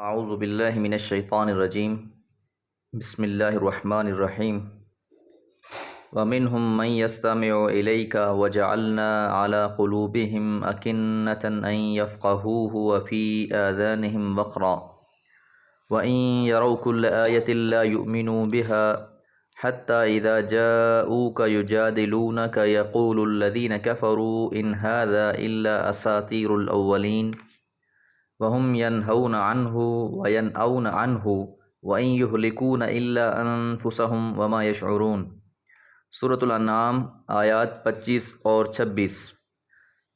اعوذ باللہ من الشیطان الرجیم بسم اللہ الرحمن الرحیم ومنہم من یستمع الیک وجعلنا علی قلوبہم اکنۃ ان یفقہوہ وفی آذانہم وقرا وإن يروا كل آية لا يؤمنوا بها حتى إذا جاءوك يجادلونك يقول الذين كفروا إن هذا إلا أساطير الأولين وهم ينهون عنه وينأون عنه وإن يهلكون إلا أنفسهم وما يشعرون۔ سورۃ الانعام آیات 25 اور 26۔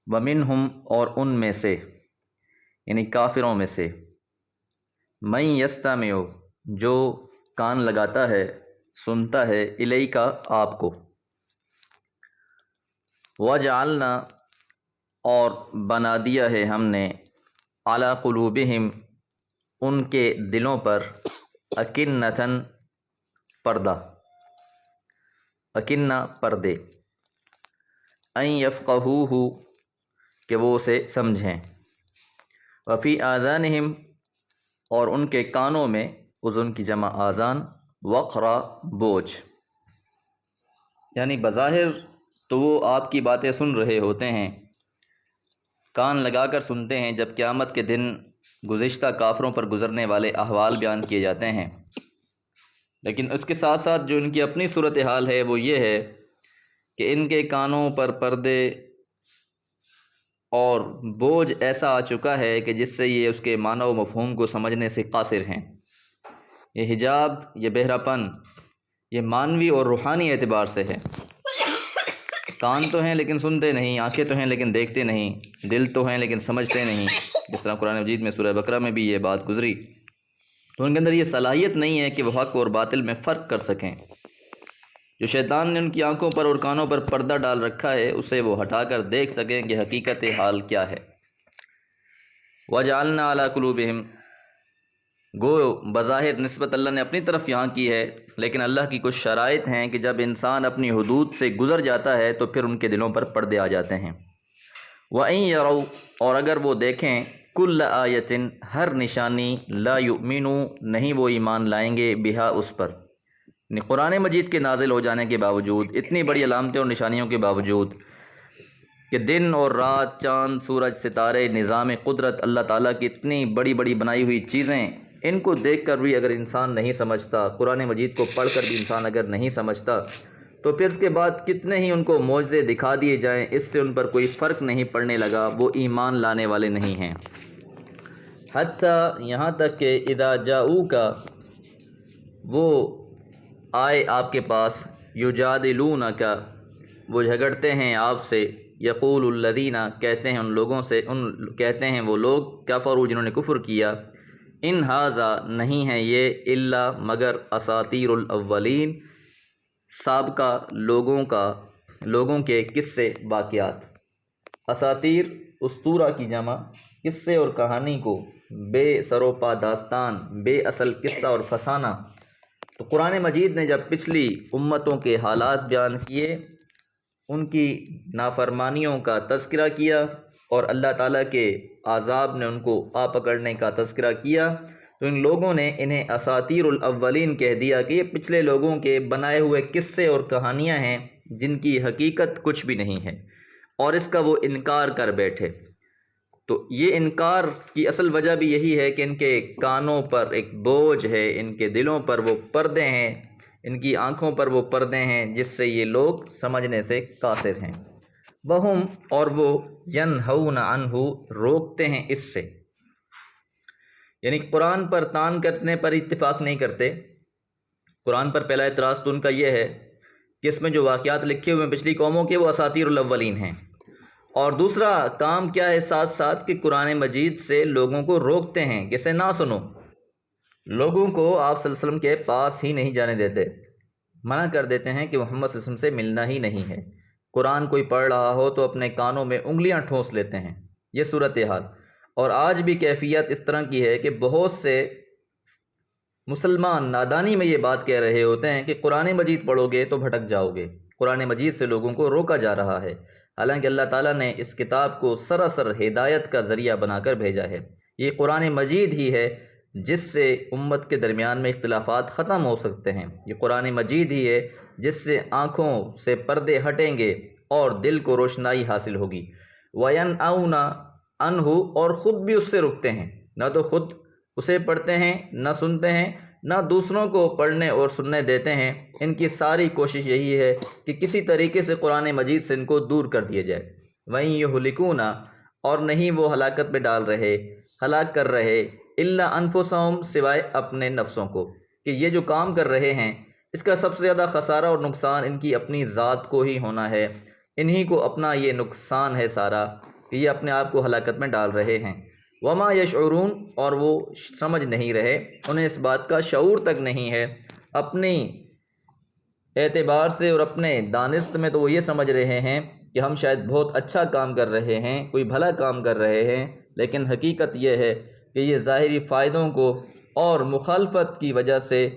ومنہم، اور ان میں سے یعنی کافروں میں سے، من یستمع، جو کان لگاتا ہے، سنتا ہے، الیکا، آپ کو، وجعلنا، اور بنا دیا ہے ہم نے، علی قلوبہم، ان کے دلوں پر، اکنۃً، پردہ، اکنہ، پردے، ان یفقہوہ، کہ وہ اسے سمجھیں، وفی آذانہم، اور ان کے کانوں میں، اذن کی جمع آذان، وقرا، بوجھ، یعنی بظاہر تو وہ آپ کی باتیں سن رہے ہوتے ہیں، کان لگا کر سنتے ہیں جب قیامت کے دن گزشتہ کافروں پر گزرنے والے احوال بیان کیے جاتے ہیں، لیکن اس کے ساتھ ساتھ جو ان کی اپنی صورتحال ہے وہ یہ ہے کہ ان کے کانوں پر پردے اور بوجھ ایسا آ چکا ہے کہ جس سے یہ اس کے معنی و مفہوم کو سمجھنے سے قاصر ہیں۔ یہ حجاب، یہ بہراپن، یہ معنوی اور روحانی اعتبار سے ہے۔ کان تو ہیں لیکن سنتے نہیں، آنکھیں تو ہیں لیکن دیکھتے نہیں، دل تو ہیں لیکن سمجھتے نہیں، جس طرح قرآن مجید میں سورہ بقرہ میں بھی یہ بات گزری۔ تو ان کے اندر یہ صلاحیت نہیں ہے کہ وہ حق اور باطل میں فرق کر سکیں۔ جو شیطان نے ان کی آنکھوں پر اور کانوں پر پردہ ڈال رکھا ہے، اسے وہ ہٹا کر دیکھ سکیں کہ حقیقت حال کیا ہے۔ وَجَعَلْنَا عَلَىٰ قُلُوبِهِمْ، گو بظاہر نسبت اللہ نے اپنی طرف یہاں کی ہے، لیکن اللہ کی کچھ شرائط ہیں کہ جب انسان اپنی حدود سے گزر جاتا ہے تو پھر ان کے دلوں پر پردے آ جاتے ہیں۔ وَإِن يَرَوْا، اور اگر وہ دیکھیں، كُلَّ آیَةٍ، ہر نشانی، لا یؤمنوا، نہیں وہ ایمان لائیں گے، بہا، اس پر، یعنی قرآن مجید کے نازل ہو جانے کے باوجود، اتنی بڑی علامتیں اور نشانیوں کے باوجود کہ دن اور رات، چاند، سورج، ستارے، نظام قدرت، اللہ تعالیٰ کی اتنی بڑی بڑی بنائی ہوئی چیزیں، ان کو دیکھ کر بھی اگر انسان نہیں سمجھتا، قرآن مجید کو پڑھ کر بھی انسان اگر نہیں سمجھتا، تو پھر اس کے بعد کتنے ہی ان کو معجزے دکھا دیے جائیں، اس سے ان پر کوئی فرق نہیں پڑنے لگا، وہ ایمان لانے والے نہیں ہیں۔ حتیٰ، یہاں تک کہ اذا جاؤک، وہ آئے آپ کے پاس، یجادلونک، وہ جھگڑتے ہیں آپ سے، یقول الذین، کہتے ہیں ان لوگوں سے، کہتے ہیں وہ لوگ، کفروا، جنہوں نے کفر کیا، ان ھذا، نہیں ہے یہ، الا، مگر، اساطیر الاولین، سابقہ لوگوں کے قصے، واقعات۔ اساطیر، اسطورہ کی جمع، قصے اور کہانی کو بے سروپا داستان، بے اصل قصہ اور فسانہ۔ تو قرآن مجید نے جب پچھلی امتوں کے حالات بیان کیے، ان کی نافرمانیوں کا تذکرہ کیا، اور اللہ تعالیٰ کے عذاب نے ان کو آ پکڑنے کا تذکرہ کیا، تو ان لوگوں نے انہیں اساطیر الاولین کہہ دیا کہ یہ پچھلے لوگوں کے بنائے ہوئے قصے اور کہانیاں ہیں جن کی حقیقت کچھ بھی نہیں ہے، اور اس کا وہ انکار کر بیٹھے۔ تو یہ انکار کی اصل وجہ بھی یہی ہے کہ ان کے کانوں پر ایک بوجھ ہے، ان کے دلوں پر وہ پردے ہیں، ان کی آنکھوں پر وہ پردے ہیں جس سے یہ لوگ سمجھنے سے قاصر ہیں۔ وہم، اور وہ، ینہون عنہ، روکتے ہیں اس سے، یعنی قرآن پر طعن کرنے پر اتفاق نہیں کرتے۔ قرآن پر پہلا اعتراض تو ان کا یہ ہے کہ اس میں جو واقعات لکھے ہوئے ہیں پچھلی قوموں کے، وہ اساطیر الاولین ہیں، اور دوسرا کام کیا ہے ساتھ ساتھ کہ قرآن مجید سے لوگوں کو روکتے ہیں کہ اسے نہ سنو، لوگوں کو آپ صلی اللہ علیہ وسلم کے پاس ہی نہیں جانے دیتے، منع کر دیتے ہیں کہ محمد صلی اللہ علیہ وسلم سے ملنا ہی نہیں ہے۔ قرآن کوئی پڑھ رہا ہو تو اپنے کانوں میں انگلیاں ٹھونس لیتے ہیں، یہ صورتحال۔ اور آج بھی کیفیت اس طرح کی ہے کہ بہت سے مسلمان نادانی میں یہ بات کہہ رہے ہوتے ہیں کہ قرآن مجید پڑھو گے تو بھٹک جاؤ گے، قرآن مجید سے لوگوں کو روکا جا رہا ہے، حالانکہ اللہ تعالیٰ نے اس کتاب کو سراسر ہدایت کا ذریعہ بنا کر بھیجا ہے۔ یہ قرآن مجید ہی ہے جس سے امت کے درمیان میں اختلافات ختم ہو سکتے ہیں۔ یہ قرآن مجید ہی ہے جس سے آنکھوں سے پردے ہٹیں گے اور دل کو روشنائی حاصل ہوگی۔ وَيَنْأَوْنَ عَنْهُ، اور خود بھی اس سے رکتے ہیں، نہ تو خود اسے پڑھتے ہیں، نہ سنتے ہیں، نہ دوسروں کو پڑھنے اور سننے دیتے ہیں۔ ان کی ساری کوشش یہی ہے کہ کسی طریقے سے قرآن مجید سے ان کو دور کر دیا جائے۔ وَإِن يُهْلِكُونَ، اور نہیں وہ ہلاکت میں ڈال رہے، ہلاک کر رہے، إِلَّا أَنفُسَهُمْ، سوائے اپنے نفسوں کو، کہ یہ جو کام کر رہے ہیں اس کا سب سے زیادہ خسارہ اور نقصان ان کی اپنی ذات کو ہی ہونا ہے۔ انہی کو اپنا یہ نقصان ہے سارا کہ یہ اپنے آپ کو ہلاکت میں ڈال رہے ہیں۔ وما یشعرون، اور وہ سمجھ نہیں رہے، انہیں اس بات کا شعور تک نہیں ہے۔ اپنی اعتبار سے اور اپنے دانست میں تو وہ یہ سمجھ رہے ہیں کہ ہم شاید بہت اچھا کام کر رہے ہیں، کوئی بھلا کام کر رہے ہیں، لیکن حقیقت یہ ہے کہ یہ ظاہری فائدوں کو اور مخالفت کی وجہ سے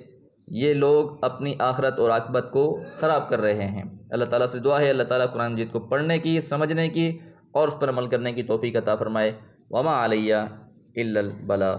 یہ لوگ اپنی آخرت اور عاقبت کو خراب کر رہے ہیں۔ اللہ تعالیٰ سے دعا ہے اللہ تعالیٰ قرآن مجید کو پڑھنے کی، سمجھنے کی اور اس پر عمل کرنے کی توفیق عطا فرمائے۔ وما علیہ الا البلاغ۔